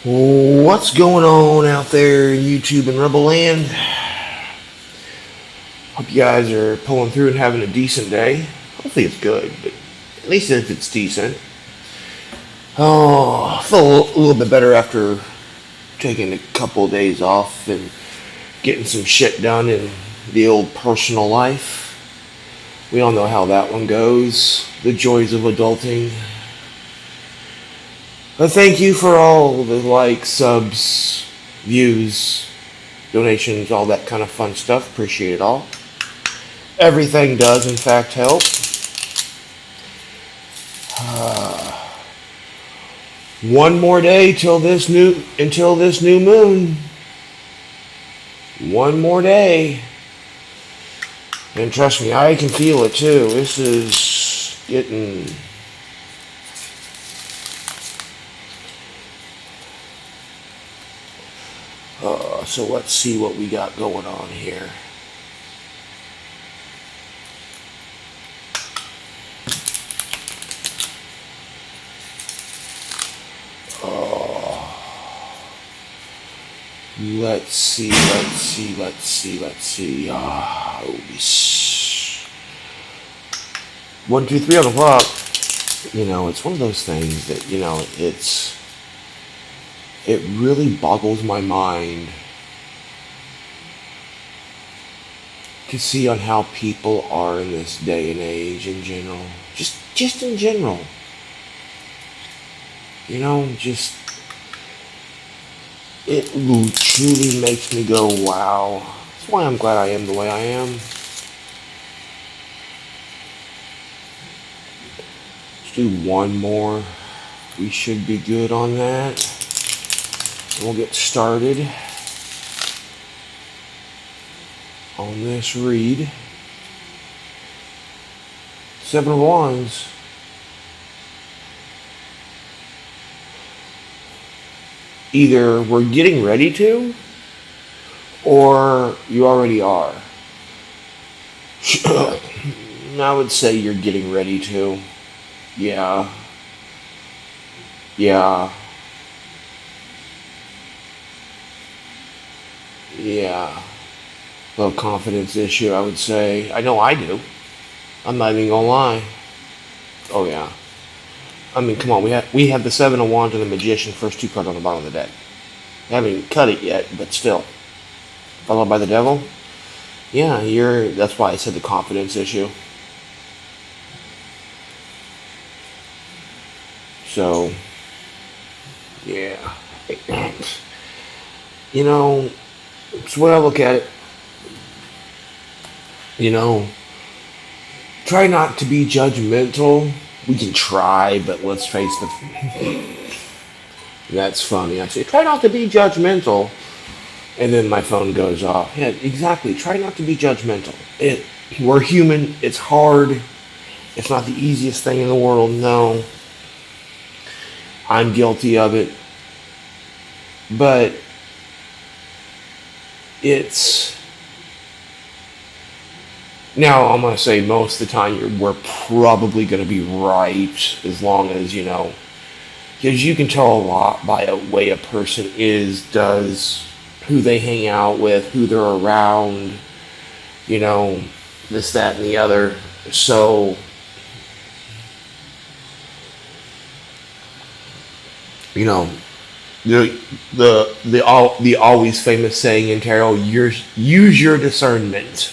What's going on out there in YouTube and Rebel Land? Hope you guys are pulling through and having a decent day. Hopefully it's good, but at least if it's decent. Oh, I feel a little bit better after taking a couple of days off and getting some shit done in the old personal life. We all know how that one goes. The joys of adulting. But thank you for all the likes, subs, views, donations, all that kind of fun stuff. Appreciate it all. Everything does, in fact, help. One more day until this new moon. One more day. And trust me, I can feel it too. This is getting... so let's see what we got going on here. Let's see. 1, 2, 3 on the clock. It's one of those things that, it really boggles my mind to see on how people are in this day and age in general. Just in general. It truly makes me go, wow. That's why I'm glad I am the way I am. Let's do one more. We should be good on that. And we'll get started on this read. 7 of Wands. Either we're getting ready to, or you already are. I would say you're getting ready to. Yeah. Low confidence issue, I would say. I know I do. I'm not even gonna lie. Oh yeah. I mean, come on. We have the 7 of Wands and the Magician, first 2 cards on the bottom of the deck. I haven't cut it yet, but still. Followed by the Devil. Yeah, that's why I said the confidence issue. So, yeah. It's the way I look at it. Try not to be judgmental. We can try, but let's face that's funny. I say, try not to be judgmental. And then my phone goes off. Yeah, exactly. Try not to be judgmental. We're human. It's hard. It's not the easiest thing in the world. No. I'm guilty of it. But it's... Now, I'm going to say most of the time we're probably going to be right, as long as, because you can tell a lot by a way a person does, who they hang out with, who they're around, this, that, and the other. So, the always famous saying in tarot, use your discernment.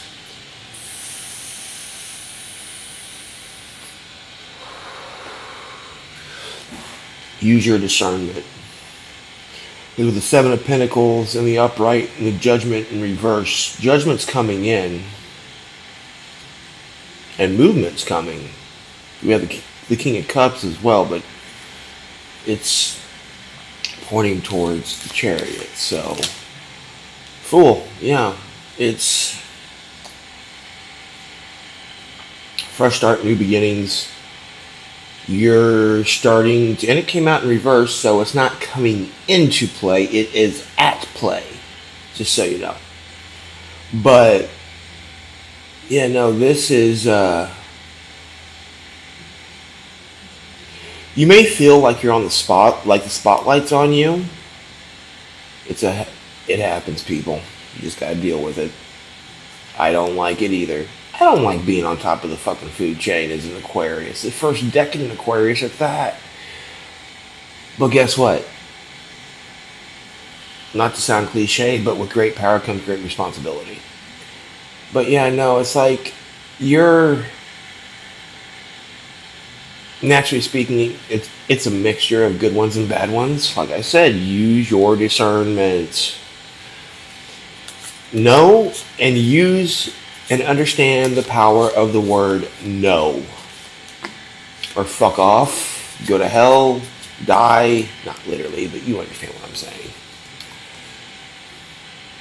Use your discernment. With the 7 of Pentacles in the upright and the Judgment in reverse. Judgment's coming in. And movement's coming. We have the King of Cups as well, but it's pointing towards the Chariot. So, Fool, yeah. It's fresh start, new beginnings. You're starting to, and it came out in reverse, so it's not coming into play, it is at play, just so you know. But yeah, no, this is you may feel like you're on the spot, like the spotlight's on you, It's a, it happens, people. You just gotta deal with it. I don't like it either. I don't like being on top of the fucking food chain as an Aquarius. The first decade in Aquarius at that. But guess what? Not to sound cliche, but with great power comes great responsibility. But yeah, no, it's like you're naturally speaking, it's a mixture of good ones and bad ones. Like I said, use your discernment. Know and use and understand the power of the word no. Or fuck off, go to hell, die. Not literally, but you understand what I'm saying.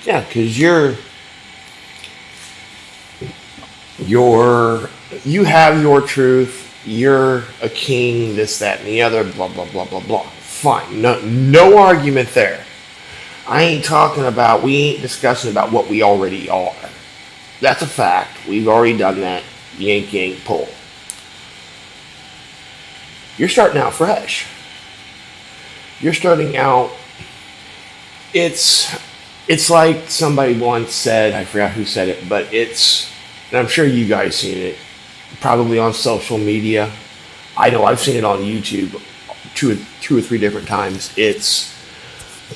Yeah, because you have your truth. You're a king, this, that, and the other, blah, blah, blah, blah, blah. Fine. No argument there. We ain't discussing about what we already are. That's a fact. We've already done that. Yank, yank, pull. You're starting out fresh. You're starting out, it's like somebody once said, I forgot who said it, but and I'm sure you guys seen it, probably on social media. I know I've seen it on YouTube two or three different times. It's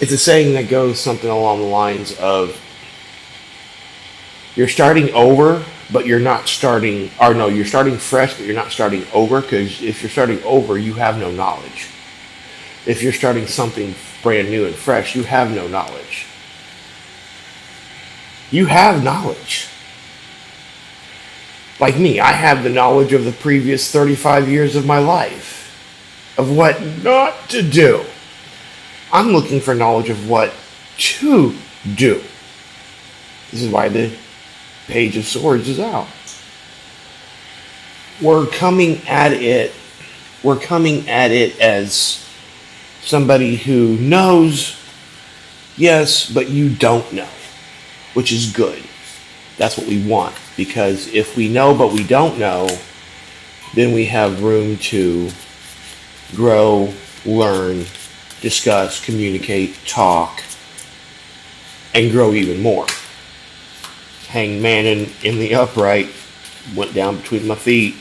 a saying that goes something along the lines of you're starting over, but you're not starting, or no, you're starting fresh, but you're not starting over, because if you're starting over, you have no knowledge. If you're starting something brand new and fresh, you have no knowledge. You have knowledge. Like me, I have the knowledge of the previous 35 years of my life, of what not to do. I'm looking for knowledge of what to do. This is why the Page of Swords is out. We're coming at it as somebody who knows, yes, but you don't know, which is good. That's what we want, because if we know but we don't know, then we have room to grow, learn, discuss, communicate, talk, and grow even more. Hangman in the upright went down between my feet.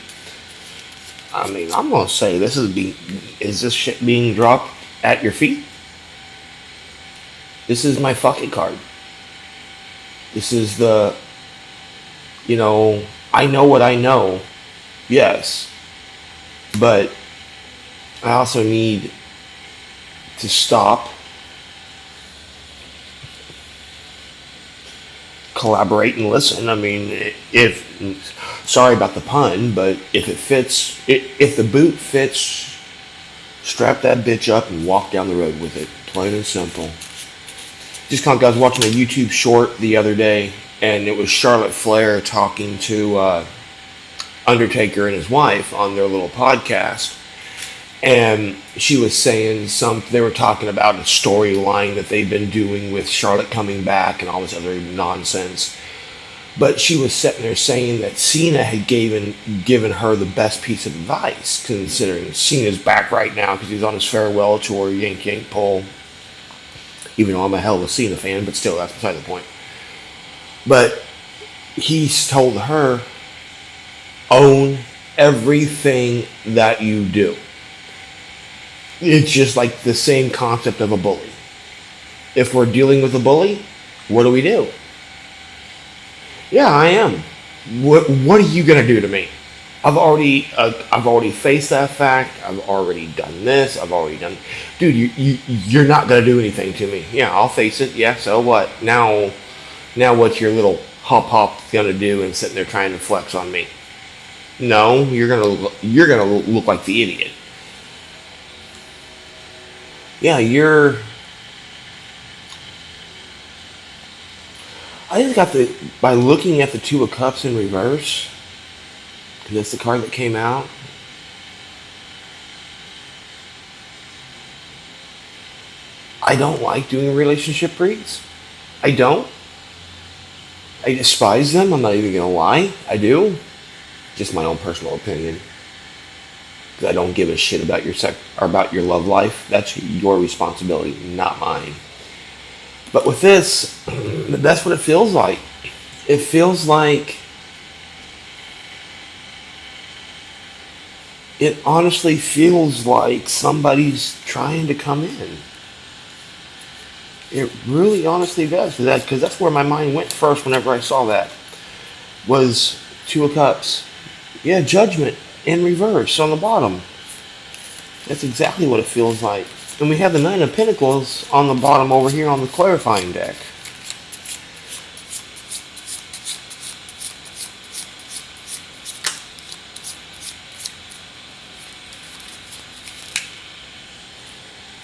I mean, I'm gonna say is this shit being dropped at your feet? This is my fucking card. This is I know what I know, yes, but I also need to stop, collaborate, and listen. I mean, sorry about the pun, but if it fits, if the boot fits, strap that bitch up and walk down the road with it. Plain and simple. Just kind of, I was watching a YouTube short the other day, and it was Charlotte Flair talking to Undertaker and his wife on their little podcast. And she was saying they were talking about a storyline that they've been doing with Charlotte coming back and all this other nonsense. But she was sitting there saying that Cena had given her the best piece of advice, considering Cena's back right now because he's on his farewell tour, yank, yank, pull. Even though I'm a hell of a Cena fan, but still, that's beside the point. But he's told her, own everything that you do. It's just like the same concept of a bully. If we're dealing with a bully, what do? Yeah, I am. What are you gonna do to me? I've already faced that fact. I've already done this. I've already done. Dude, you're not gonna do anything to me. Yeah, I'll face it. Yeah, so what? Now what's your little hop gonna do and sitting there trying to flex on me? No, you're gonna look like the idiot. Yeah, I just got by looking at the Two of Cups in reverse, because that's the card that came out. I don't like doing relationship reads. I don't. I despise them. I'm not even gonna lie. I do. Just my own personal opinion. I don't give a shit about your or about your love life. That's your responsibility, not mine. But with this, that's what it feels like. It feels like, it honestly feels like somebody's trying to come in. It really honestly does. Because that's where my mind went first whenever I saw that. Was Two of Cups. Yeah, Judgment in reverse on the bottom. That's exactly what it feels like. And we have the Nine of Pentacles on the bottom over here on the clarifying deck.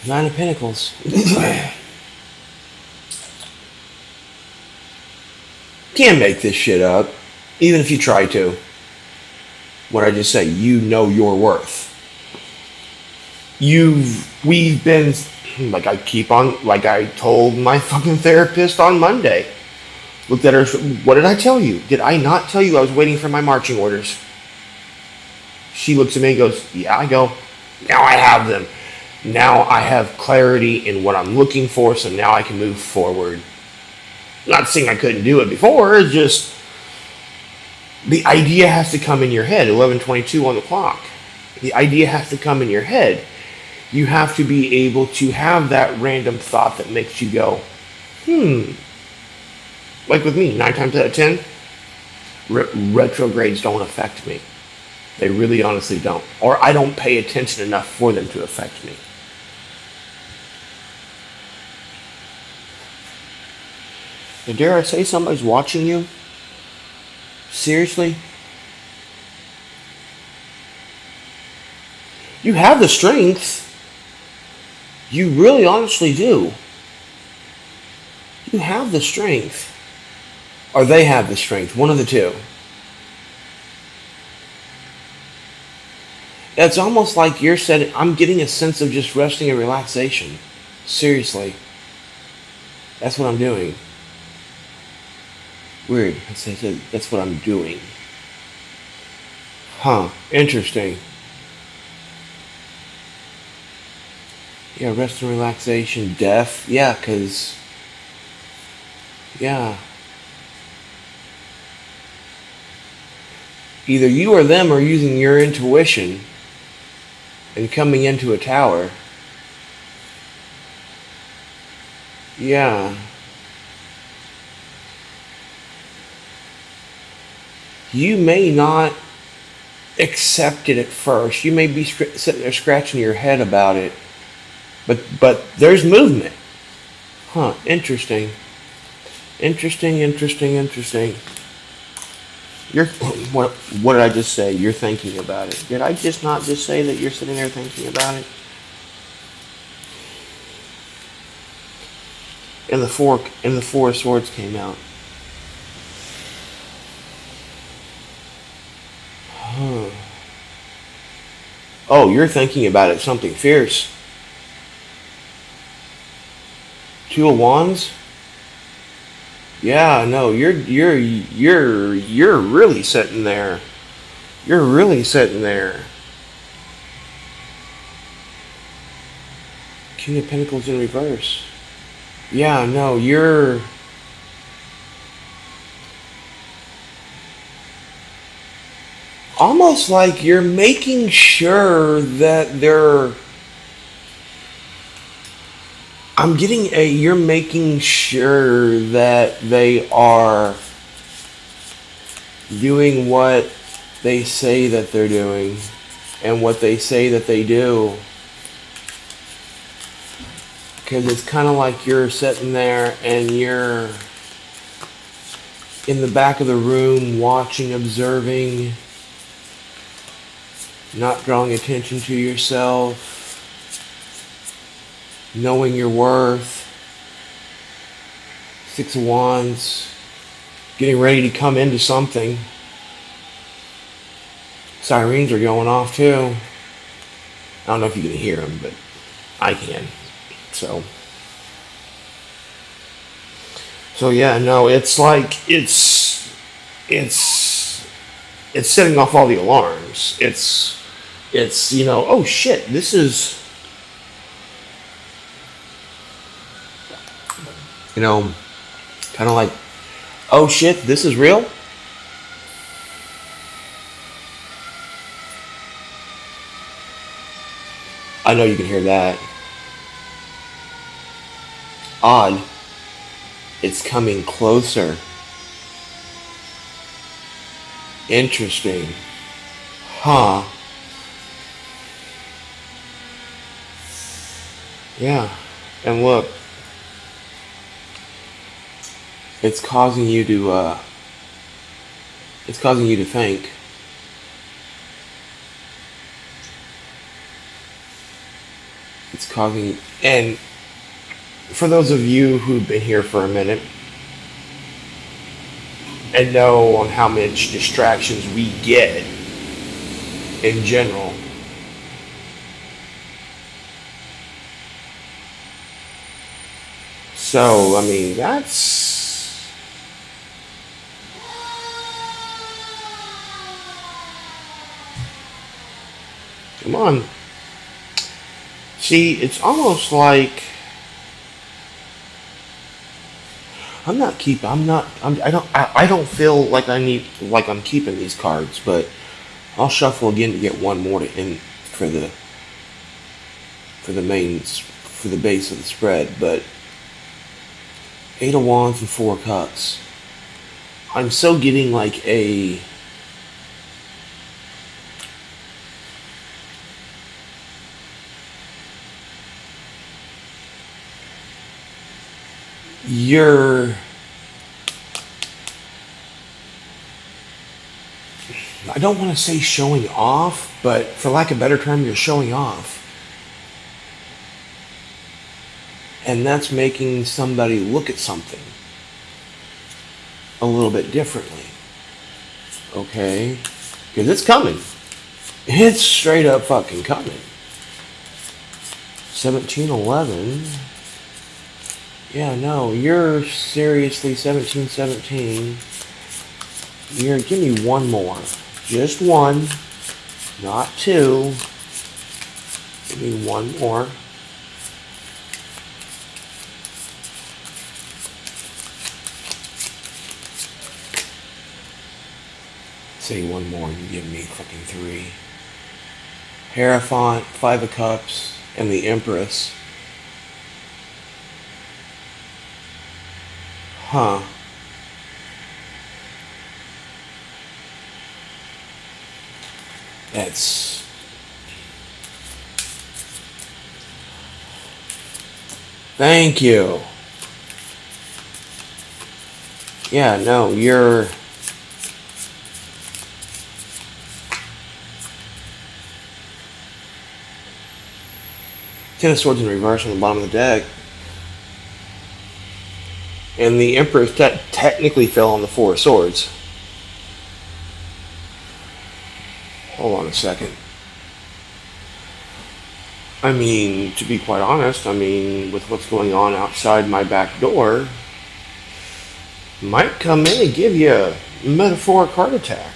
Nine of Pentacles. Can't make this shit up, even if you try to. What I just say, you know your worth. We've been, like I told my fucking therapist on Monday. Looked at her, what did I tell you? Did I not tell you I was waiting for my marching orders? She looks at me and goes, yeah. I go, now I have them. Now I have clarity in what I'm looking for, so now I can move forward. Not saying I couldn't do it before, it's just the idea has to come in your head. 11:22 on the clock. The idea has to come in your head. You have to be able to have that random thought that makes you go, like with me, 9 times out of 10, retrogrades don't affect me. They really honestly don't. Or I don't pay attention enough for them to affect me. And dare I say somebody's watching you? Seriously? You have the strength. You really honestly do. You have the strength. Or they have the strength. One of the two. It's almost like you're saying, I'm getting a sense of just resting and relaxation. Seriously. That's what I'm doing. Weird. That's what I'm doing. Huh. Interesting. Yeah, rest and relaxation. Death. Yeah, because... Yeah. Either you or them are using your intuition and coming into a tower. Yeah. You may not accept it at first. You may be sitting there scratching your head about it. But there's movement. Huh, interesting. Interesting. What did I just say? You're thinking about it. Did I just not just say that you're sitting there thinking about it? And the Four of Swords came out. Huh. Oh, you're thinking about it, something fierce. Two of Wands? Yeah, no, you're really sitting there. You're really sitting there. King of Pentacles in reverse. Yeah, no, you're... almost like you're making sure that they're... you're making sure that they are doing what they say that they're doing and what they say that they do. Because it's kind of like you're sitting there and you're in the back of the room watching, observing, not drawing attention to yourself, knowing your worth. Six of Wands, getting ready to come into something. Sirens are going off too. I don't know if you can hear them, but I can. So yeah, no, it's like it's setting off all the alarms. It's oh shit, this is... You know, kind of like, oh shit, this is real? I know you can hear that. Odd. It's coming closer. Interesting. Huh. Yeah. And look, it's causing you to it's causing you to think. It's causing, and for those of you who've been here for a minute and know on how much distractions we get in general, so I mean that's, come on. See, it's almost like I don't feel like I need, like I'm keeping these cards, but I'll shuffle again to get one more to end for the for the base of the spread. But Eight of Wands and Four of Cups. I'm so getting like a, you're, I don't want to say showing off, but for lack of a better term, you're showing off. And that's making somebody look at something a little bit differently. Okay? Because it's coming. It's straight up fucking coming. 1711. Yeah, no, you're seriously 1717. You're, give me one more. Just one. Not two. Give me one more. Say one more, you give me fucking three. Hierophant, Five of Cups, and the Empress. Huh. That's, thank you. Yeah, no, you're, Ten of Swords in reverse on the bottom of the deck. And the Emperor technically fell on the Four of Swords. Hold on a second. I mean, to be quite honest, I mean, with what's going on outside my back door, might come in and give you a metaphoric heart attack.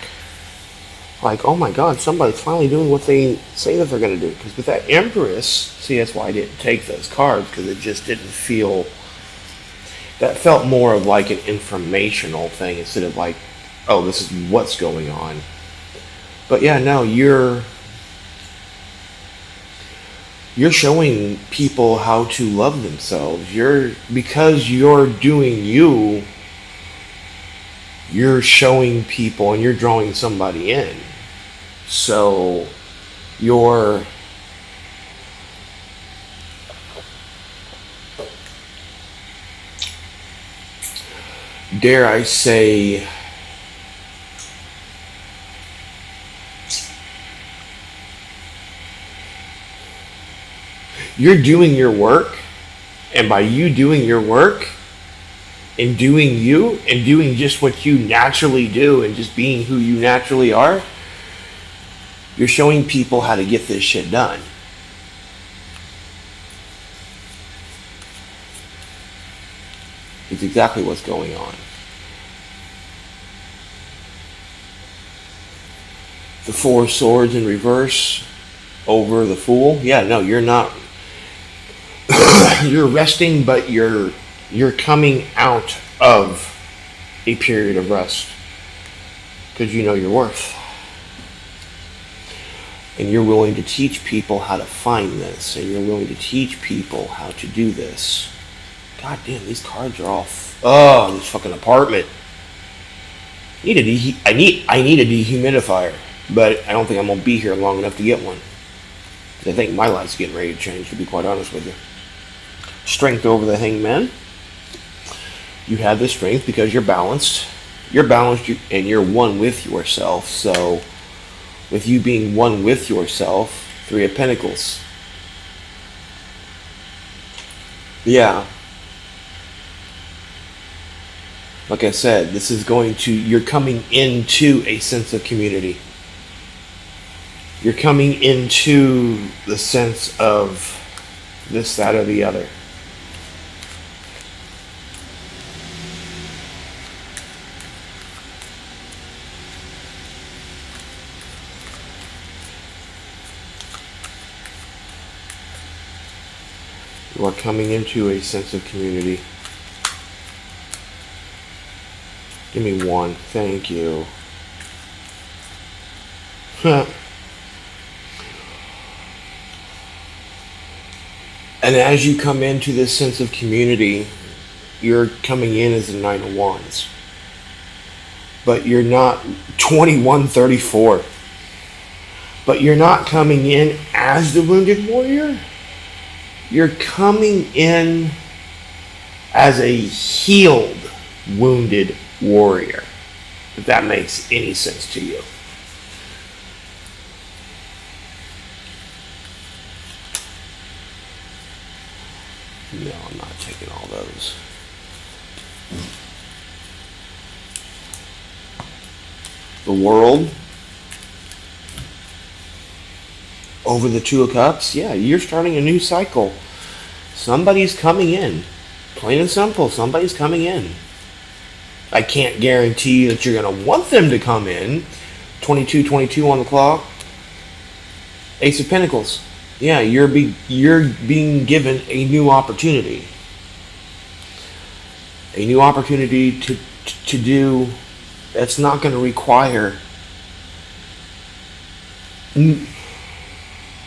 Like, oh my god, somebody's finally doing what they say that they're going to do. Because with that Empress, see, that's why I didn't take those cards, because it just didn't feel, that felt more of like an informational thing instead of like, oh, this is what's going on. But yeah, no, you're showing people how to love themselves. Because you're doing you, you're showing people and you're drawing somebody in. So you're, dare I say, you're doing your work, and by you doing your work and doing you and doing just what you naturally do and just being who you naturally are, you're showing people how to get this shit done. It's exactly what's going on. The Four of Swords in reverse over the Fool. Yeah, no, you're not. You're resting, but you're You're coming out of a period of rest because you know your worth. And you're willing to teach people how to find this, and you're willing to teach people how to do this. God damn, these cards are all. Oh, this fucking apartment. I need a dehumidifier, but I don't think I'm gonna be here long enough to get one. I think my life's getting ready to change, to be quite honest with you. Strength over the hangman. You have this strength because you're balanced. You're balanced and you're one with yourself. So, with you being one with yourself, Three of Pentacles. Yeah. Like I said, this is you're coming into a sense of community. You're coming into the sense of this, that, or the other. You are coming into a sense of community. Give me one. Thank you. And as you come into this sense of community, you're coming in as the Nine of Wands. But you're not 2134. But you're not coming in as the wounded warrior. You're coming in as a healed, wounded warrior. If that makes any sense to you. No, I'm not taking all those. The World. Over the Two of Cups. Yeah, you're starting a new cycle. Somebody's coming in. Plain and simple, somebody's coming in. I can't guarantee that you're going to want them to come in. 22-22 on the clock. Ace of Pentacles. Yeah, you're being given a new opportunity. A new opportunity to do that's not going to require.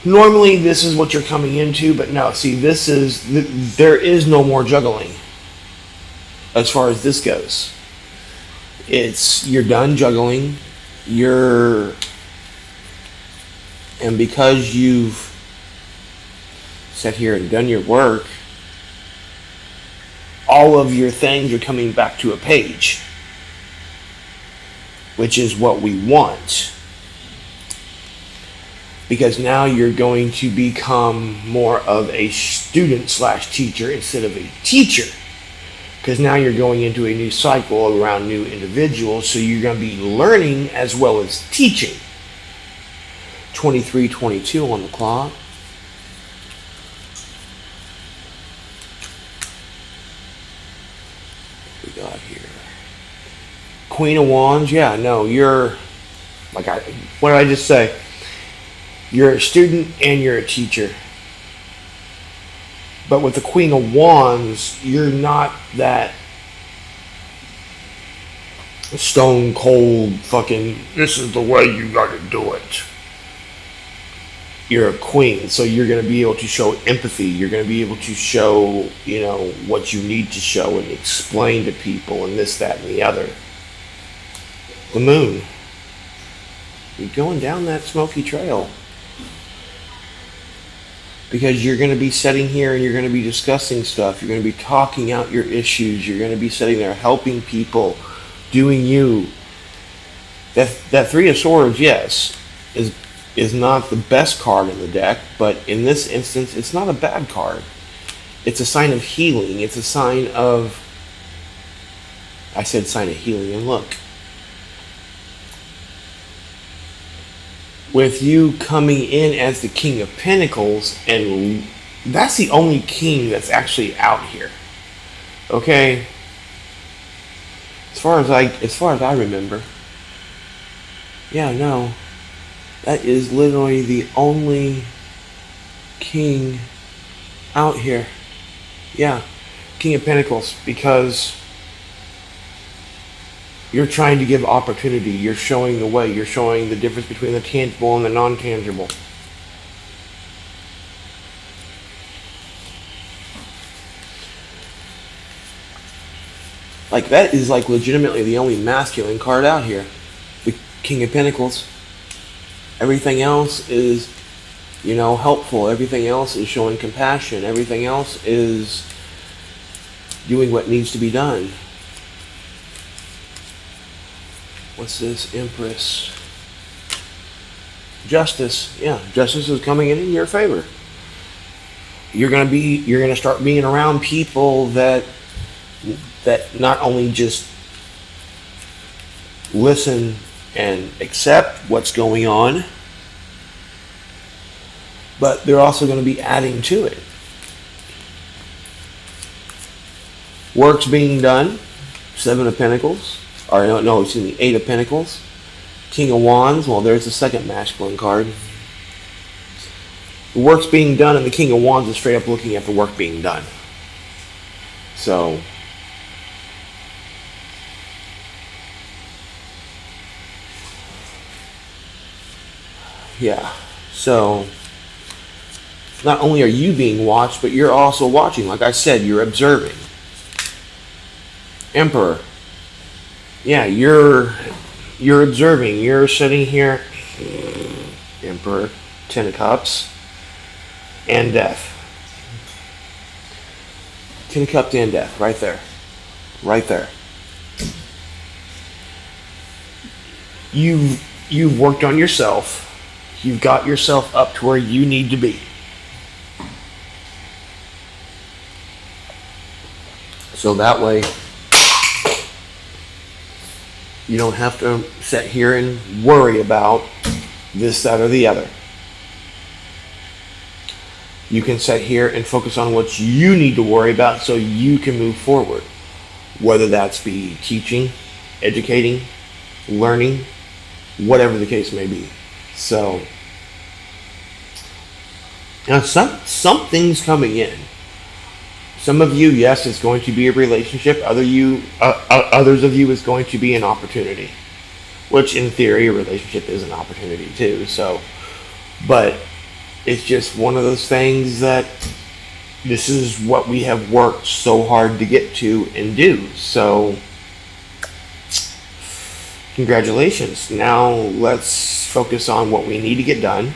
Normally this is what you're coming into, but no, see, there is no more juggling as far as this goes. You're done juggling. And because you've sat here and done your work, all of your things are coming back to a page, which is what we want. Because now you're going to become more of a student / teacher instead of a teacher. Because now you're going into a new cycle around new individuals, so you're going to be learning as well as teaching. 23-22 on the clock. What we got here? Queen of Wands. Yeah, no, you're what did I just say? You're a student and you're a teacher. But with the Queen of Wands, you're not that stone cold fucking, this is the way you gotta do it. You're a queen, so you're going to be able to show empathy. You're going to be able to show, what you need to show and explain to people and this, that, and the other. The Moon. You're going down that smoky trail. Because you're going to be sitting here and you're going to be discussing stuff. You're going to be talking out your issues. You're going to be sitting there helping people, doing you. That Three of Swords, yes, is not the best card in the deck, but in this instance, it's not a bad card. It's a sign of healing. It's a sign of, I said sign of healing, and look. With you coming in as the King of Pentacles, and that's the only king that's actually out here. Okay? As far as I remember. Yeah, no. That is literally the only king out here. Yeah. King of Pentacles, because you're trying to give opportunity. You're showing the way. You're showing the difference between the tangible and the non-tangible. Like, that is like legitimately the only masculine card out here. The King of Pentacles. Everything else is, helpful. Everything else is showing compassion. Everything else is doing what needs to be done. What's this? Empress. Justice. Yeah, justice is coming in your favor. You're gonna start being around people that not only just listen and accept what's going on, but they're also going to be adding to it. Work's being done. Seven of Pentacles. Or no, excuse me, Eight of Pentacles. King of Wands. Well, there's the second masculine card. The work's being done, and the King of Wands is straight up looking at the work being done. So, yeah. So, not only are you being watched, but you're also watching. Like I said, you're observing. Emperor. Yeah, you're observing. You're sitting here. Emperor. Ten of Cups. And Death. Ten of Cups and Death. Right there. Right there. You've worked on yourself. You've got yourself up to where you need to be. So that way, you don't have to sit here and worry about this, that, or the other. You can sit here and focus on what you need to worry about so you can move forward. Whether that's be teaching, educating, learning, whatever the case may be. So, now something's coming in. Some of you, yes, it's going to be a relationship. Others of you is going to be an opportunity, which in theory a relationship is an opportunity too. So, but it's just one of those things that this is what we have worked so hard to get to and do. So, congratulations. Now let's focus on what we need to get done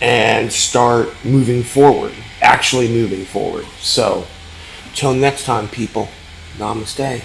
and start moving forward. Actually moving forward. So, till next time, people, namaste.